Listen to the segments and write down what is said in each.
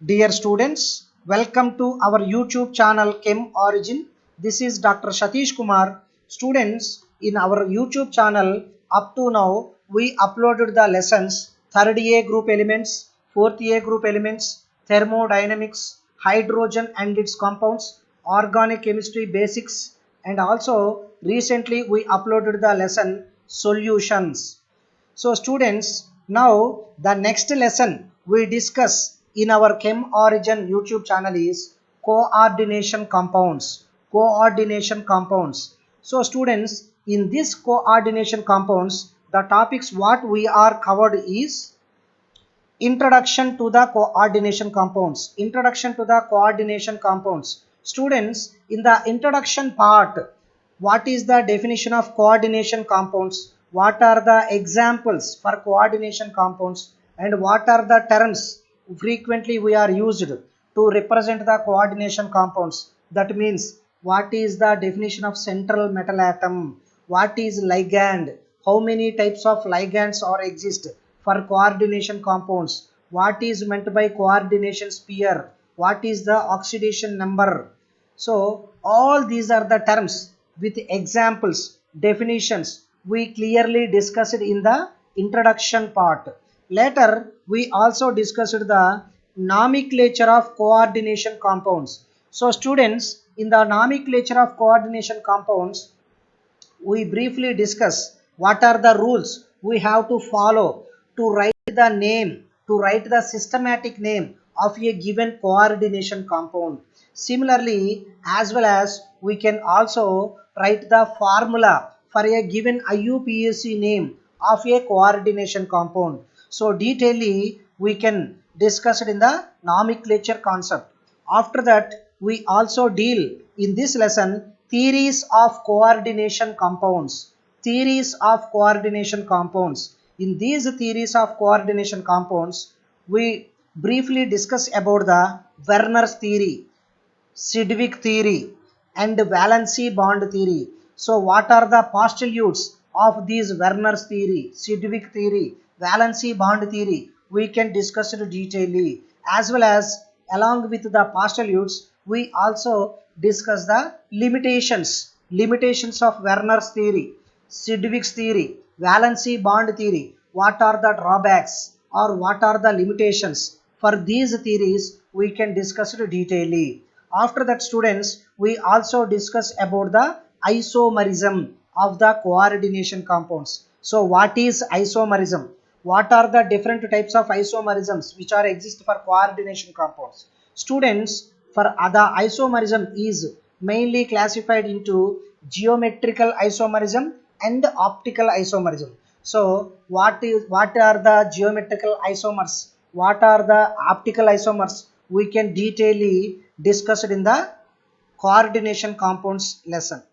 Dear students, welcome to our YouTube channel Chem Origin. This is Dr. Satish Kumar. Students, in our YouTube channel, up to now, we uploaded the lessons 3rd A group elements, 4th A group elements, thermodynamics, hydrogen and its compounds, organic chemistry basics, and also recently we uploaded the lesson solutions. So students, now the next lesson we discuss in our Chem Origin YouTube channel is coordination compounds. Coordination compounds. So students, in this coordination compounds, the topics what we are covered is introduction to the coordination compounds. Introduction to the coordination compounds. Students, in the introduction part, what is the definition of coordination compounds? What are the examples for coordination compounds? And what are the terms frequently we are used to represent the coordination compounds? That means, what is the definition of central metal atom? What is ligand? How many types of ligands are exist for coordination compounds? What is meant by coordination sphere? What is the oxidation number? So all these are the terms with examples, definitions we clearly discussed in the introduction part. Later we also discussed the nomenclature of coordination compounds. So students, in the nomenclature of coordination compounds, we briefly discuss what are the rules we have to follow to write the name, to write the systematic name of a given coordination compound. Similarly, as well as we can also write the formula for a given IUPAC name of a coordination compound. So detailedly we can discuss it in the nomenclature concept. After that, we also deal in this lesson theories of coordination compounds. Theories of coordination compounds. In these theories of coordination compounds, we briefly discuss about the Werner's theory, Sidgwick theory, and valency bond theory. So, what are the postulates of these Werner's theory, Sidgwick theory, valency bond theory? We can discuss it detailedly, as well as along with the postulates, we also discuss the limitations of Werner's theory, Sidgwick's theory, valency bond theory. What are the drawbacks or what are the limitations for these theories? We can discuss it detailedly. After that, students, we also discuss about the isomerism of the coordination compounds. So what is isomerism? What are the different types of isomerisms which are exist for coordination compounds? Students, for other isomerism is mainly classified into geometrical isomerism and optical isomerism. So what are the geometrical isomers? What are the optical isomers? We can detailedly discuss it in the coordination compounds lesson.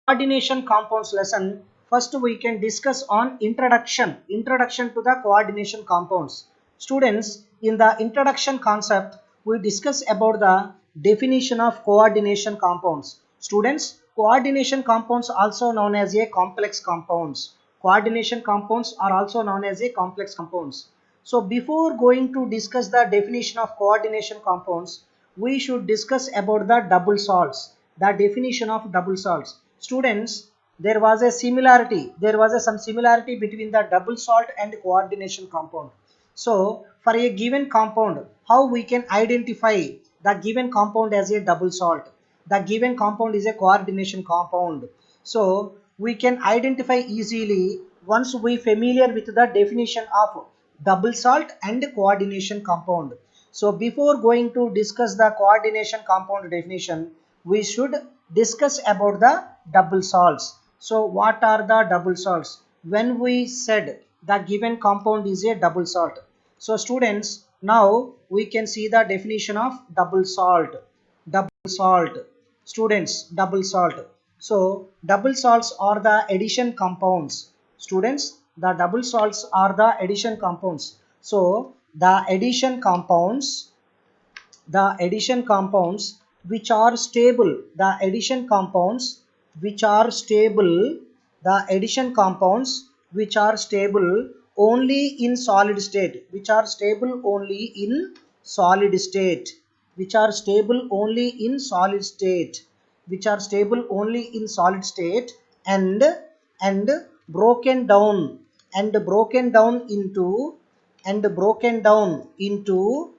Coordination compounds lesson, first we can discuss on introduction to the coordination compounds. Students, in the introduction concept we discuss about the definition of coordination compounds. Students, coordination compounds also known as a complex compounds. Coordination compounds are also known as a complex compounds. So before going to discuss the definition of coordination compounds, we should discuss about the double salts, the definition of double salts. Students, there was some similarity between the double salt and coordination compound. So for a given compound, how we can identify the given compound as a double salt? The given compound is a coordination compound. So we can identify easily once we familiar with the definition of double salt and coordination compound. So before going to discuss the coordination compound definition, we should discuss about the double salts. So what are the double salts? When we said the given compound is a double salt. So students, now we can see the definition of double salt. Double salt. Students, double salt. So double salts are the addition compounds. Students, the double salts are the addition compounds. So the addition compounds which are stable, the addition compounds which are stable, the addition compounds which are stable only in solid state, which are stable only in solid state, which are stable only in solid state, which are stable only in solid state, and and broken down and broken down into and broken down into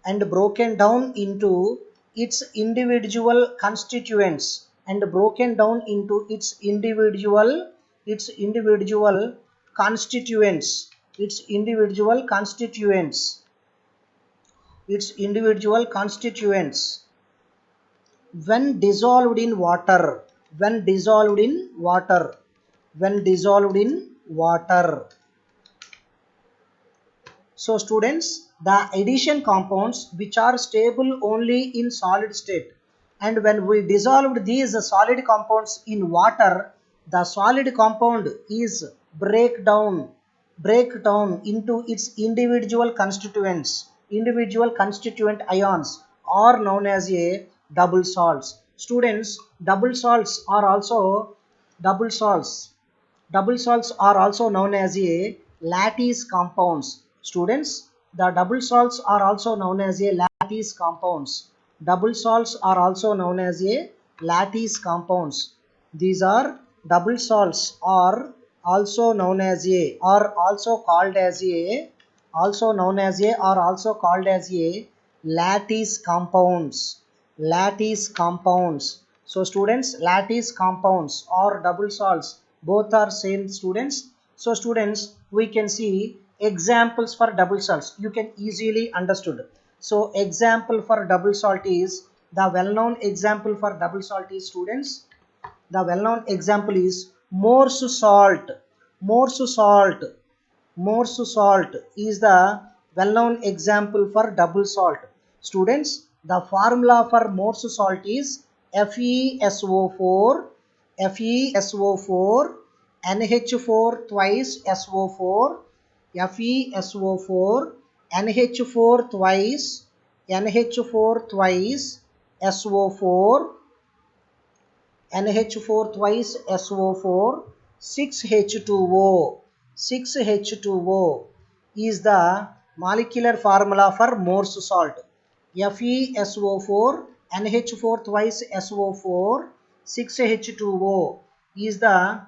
and broken down into its individual constituents, and broken down into its individual constituents, its individual constituents when dissolved in water, when dissolved in water, when dissolved in water. So students, the addition compounds which are stable only in solid state, and when we dissolved these solid compounds in water, the solid compound is break down into its individual constituent ions are known as a double salts. Students, double salts double salts are also known as a lattice compounds. Students, the double salts are also known as a lattice compounds. Double salts are also known as a lattice compounds. These are double salts are also known as a are also called as a also known as a or also called as a lattice compounds. Lattice compounds. So students, lattice compounds or double salts both are same students. So students, we can see examples for double salts. You can easily understood. So example for double salt is, the well known example for double salt is students, the well known example is Morse salt. Morse salt. Morse salt is the well known example for double salt. Students, the formula for Morse salt is FeSO4, FeSO4, NH4 twice SO4, FeSO4, NH4 twice, NH4 twice SO4, NH4 twice SO4, 6H2O. 6H2O is the molecular formula for Morse salt. FeSO4, NH4 twice SO4, 6H2O is the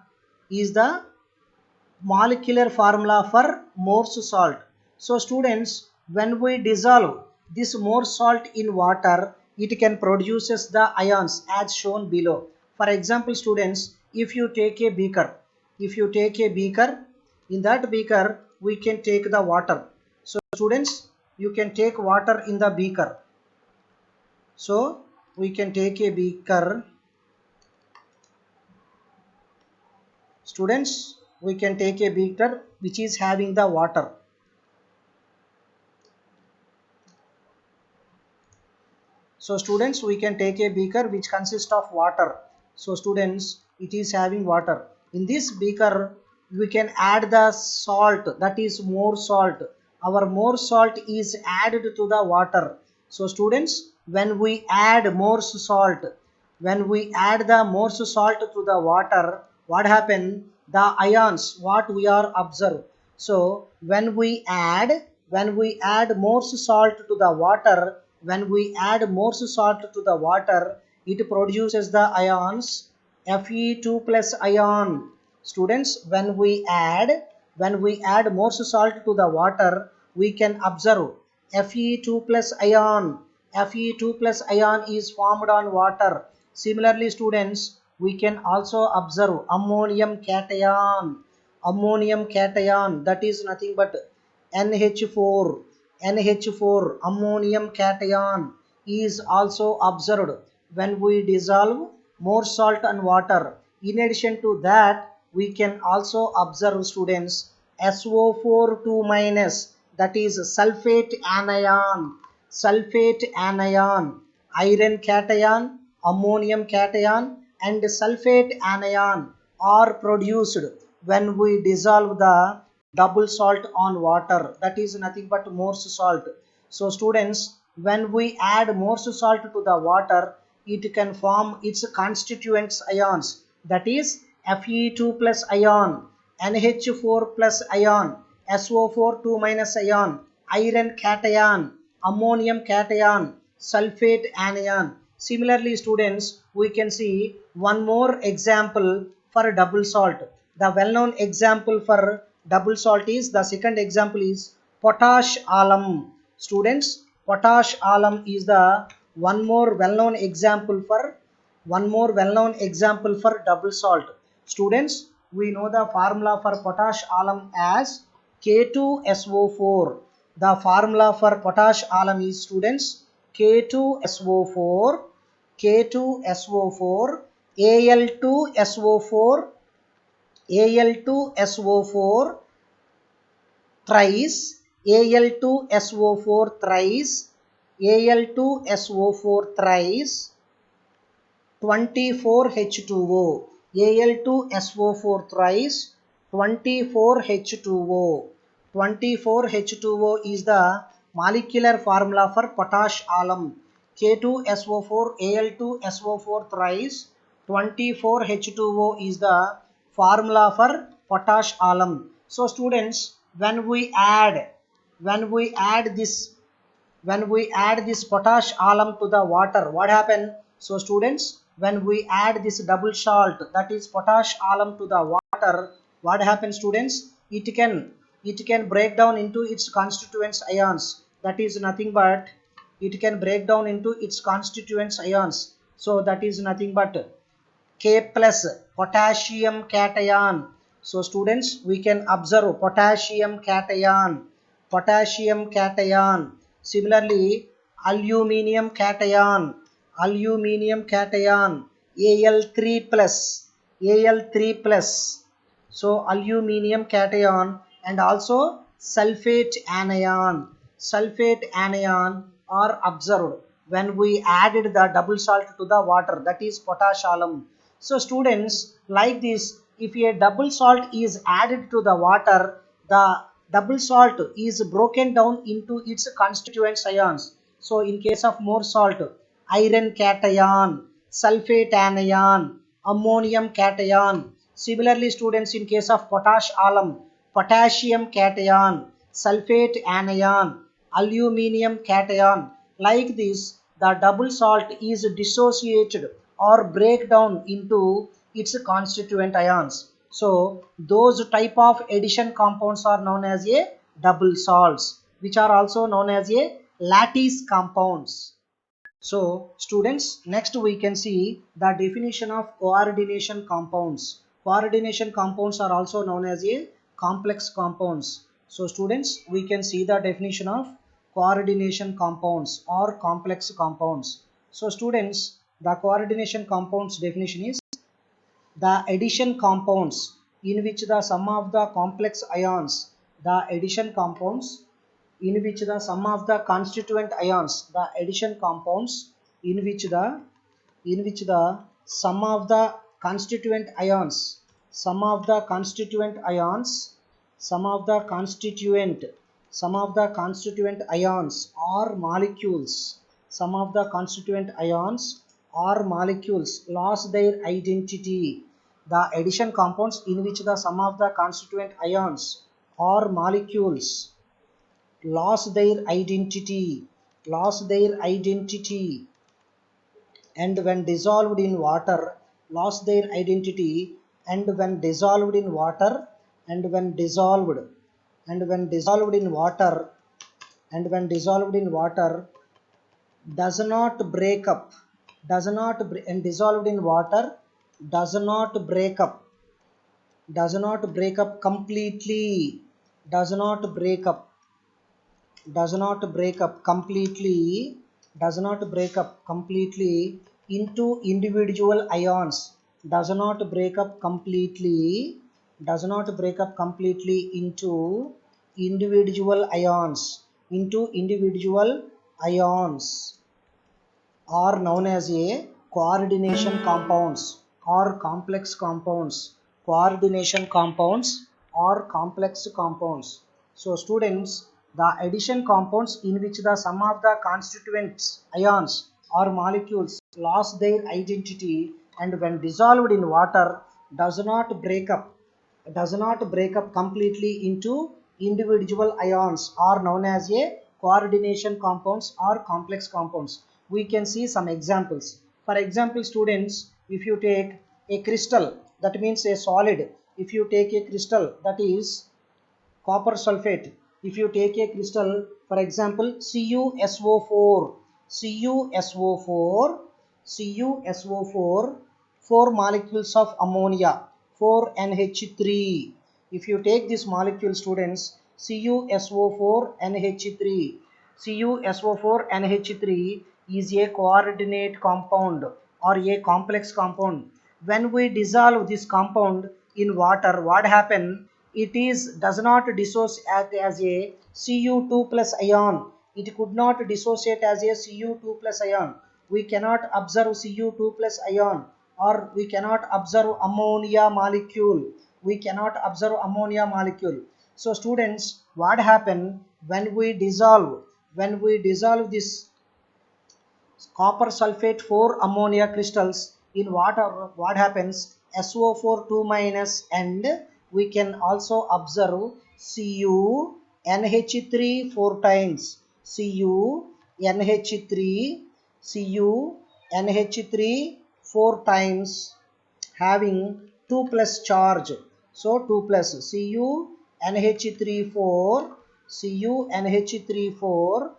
molecular formula for Morse salt. So students, when we dissolve this Morse salt in water, it can produces the ions as shown below. For example students, if you take a beaker, in that beaker we can take the water. So students, you can take water in the beaker. So we can take a beaker. Students, we can take a beaker which is having the water. So students, we can take a beaker which consists of water. So students, it is having water. In this beaker, we can add the salt, that is Morse salt. Our Morse salt is added to the water. So students, when we add the Morse salt to the water, what happen? The ions, what we are observe. So when we add Morse salt to the water, it produces the ions Fe2 plus ion. Students, when we add Morse salt to the water, we can observe Fe2 plus ion. Fe2 plus ion is formed on water. Similarly students, we can also observe ammonium cation. That is nothing but NH4. Ammonium cation is also observed when we dissolve more salt and water. In addition to that, we can also observe students SO4 2 minus, that is sulfate anion, iron cation, ammonium cation and sulfate anion are produced when we dissolve the double salt on water, that is nothing but Morse salt. So students, when we add Morse salt to the water, it can form its constituents ions, that is Fe2 plus ion, NH4 plus ion, SO4 2 minus ion, iron cation, ammonium cation, sulfate anion. Similarly students, we can see one more example for double salt. The well-known example for double salt is, the second example is potash alum. Students, potash alum is the one more well-known example for double salt. Students, we know the formula for potash alum as K2SO4. The formula for potash alum is, students, K2SO4, K2SO4, Al2SO4, Al2SO4 thrice, Al2SO4 thrice, Al2SO4 thrice, 24H2O, Al2SO4 thrice, 24H2O. 24H2O is the molecular formula for potash alum. K2SO4, Al2SO4 thrice, 24H2O is the formula for potash alum. So students, when we add this potash alum to the water, what happen? So students, when we add this double salt, that is potash alum, to the water, what happens students? It can break down into its constituents ions, that is nothing but, it can break down into its constituents ions, so that is nothing but K plus potassium cation. So students, we can observe potassium cation, potassium cation. Similarly, aluminium cation, aluminium cation, Al3 plus, Al3 plus. So aluminium cation and also sulfate anion are observed when we added the double salt to the water, that is potash alum. So students, like this, if a double salt is added to the water, the double salt is broken down into its constituent ions. So in case of more salt, iron cation, sulfate anion, ammonium cation. Similarly students, in case of potash alum, potassium cation, sulfate anion, aluminium cation. Like this, the double salt is dissociated or break down into its constituent ions. So those type of addition compounds are known as a double salts, which are also known as a lattice compounds. So students, next we can see the definition of coordination compounds. Coordination compounds are also known as a complex compounds. So students, we can see the definition of coordination compounds or complex compounds. So students, the coordination compounds definition is the addition compounds in which the sum of the complex ions, the addition compounds in which the sum of the constituent ions, the addition compounds in which the sum of the constituent ions, sum of the constituent ions, sum of the constituent ions or molecules, sum of the constituent ions or molecules lost their identity. The addition compounds in which the sum of the constituent ions or molecules lost their identity and when dissolved in water, lost their identity and when dissolved in water, and when dissolved in water, and when dissolved in water, does not break up, and dissolved in water, does not break up, completely, does not break up, does not break up completely, into individual ions, does not break up completely, does not break up completely into individual ions, are known as a coordination compounds or complex compounds. Coordination compounds or complex compounds. So students, the addition compounds in which the sum of the constituents ions or molecules lost their identity and when dissolved in water does not break up completely into individual ions are known as a coordination compounds or complex compounds. We can see some examples. For example, students, if you take a crystal, that means a solid. If you take a crystal, that is copper sulfate. If you take a crystal, for example, CuSO4, CuSO4, CuSO4, 4 molecules of ammonia, 4NH3. If you take this molecule, students, CuSO4NH3, CuSO4NH3 is a coordinate compound or a complex compound. When we dissolve this compound in water, what happens? It is does not dissociate as a Cu2 plus ion. It could not dissociate as a Cu2 plus ion. We cannot observe Cu2 plus ion, or we cannot observe ammonia molecule. We cannot observe ammonia molecule. So students, what happen when we dissolve? When we dissolve this copper sulfate 4 ammonia crystals in water, what happens? SO4 2 minus, and we can also observe CuNH3 4 times. CuNH3, CuNH3 4 times having 2 plus charge. So 2 plus CuNH3 4, CuNH3 4,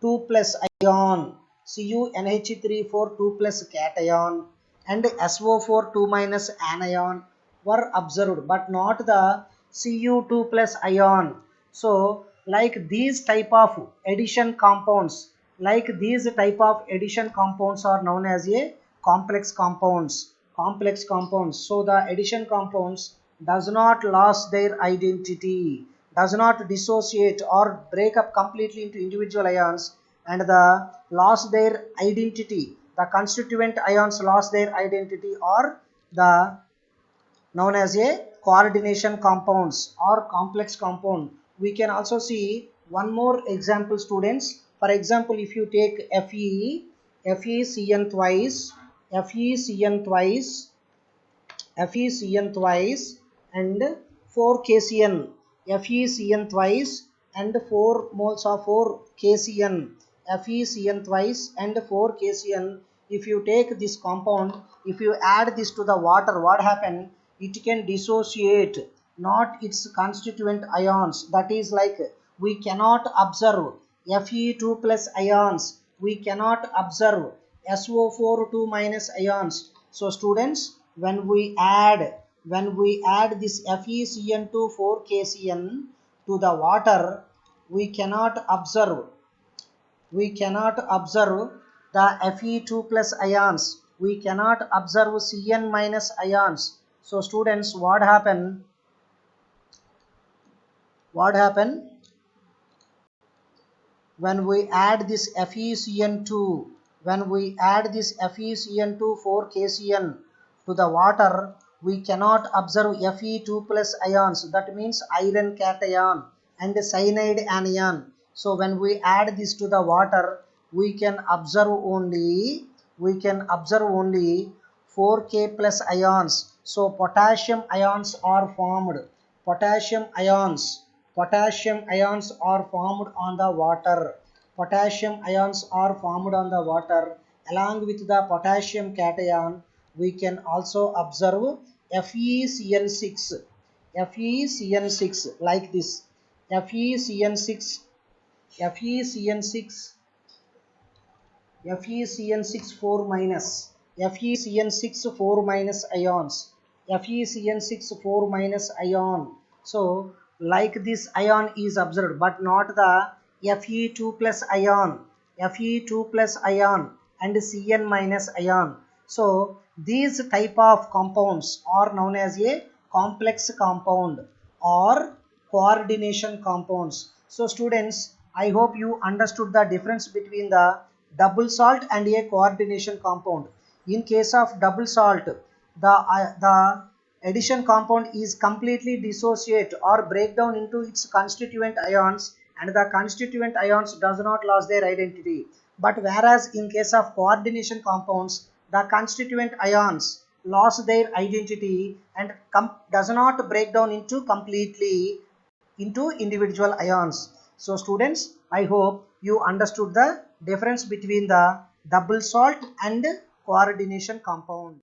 2 plus ion, CuNH3 4 2 plus cation, and SO4 2 minus anion were observed, but not the Cu2 plus ion. So like these type of addition compounds, are known as a complex compounds. So the addition compounds does not lose their identity, does not dissociate or break up completely into individual ions, and the lost their identity, the constituent ions lost their identity, or the known as a coordination compounds or complex compound. We can also see one more example, students. For example, if you take FeCN twice, FeCN twice, FeCN twice, and 4KCN, FeCN twice, and 4 moles of 4KCN, FeCN twice, and 4KCN. If you take this compound, if you add this to the water, what happen? It can dissociate, not its constituent ions. That is like we cannot observe Fe2 plus ions. We cannot observe SO4 2 minus ions. So students, when we add this FeCN2 4KCN to the water, we cannot observe the Fe2 plus ions. We cannot observe Cn minus ions. So students, what happen? When we add this FeCN2, 4KCN to the water, we cannot observe Fe2 plus ions. That means iron cation and cyanide anion. So when we add this to the water, we can observe only 4K plus ions. So potassium ions are formed. Potassium ions are formed on the water. Along with the potassium cation, we can also observe FeCN6, like this. FeCN6 4 minus, FeCN6 4 minus ions, FeCN6 4 minus ion. So like this ion is observed, but not the Fe2 plus ion, and Cn minus ion. So these type of compounds are known as a complex compound or coordination compounds. So students, I hope you understood the difference between the double salt and a coordination compound. In case of double salt, the addition compound is completely dissociate or break down into its constituent ions, and the constituent ions does not lose their identity. But whereas in case of coordination compounds, the constituent ions lost their identity and does not break down into completely into individual ions. So students, I hope you understood the difference between the double salt and coordination compound.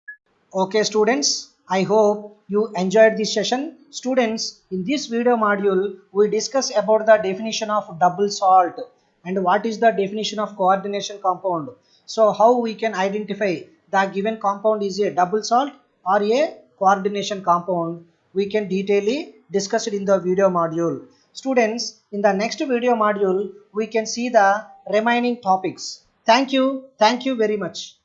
Okay students, I hope you enjoyed this session. Students, in this video module, we discuss about the definition of double salt and what is the definition of coordination compound. So how we can identify the given compound is a double salt or a coordination compound, we can detailedly discuss it in the video module. Students, in the next video module, we can see the remaining topics. Thank you very much.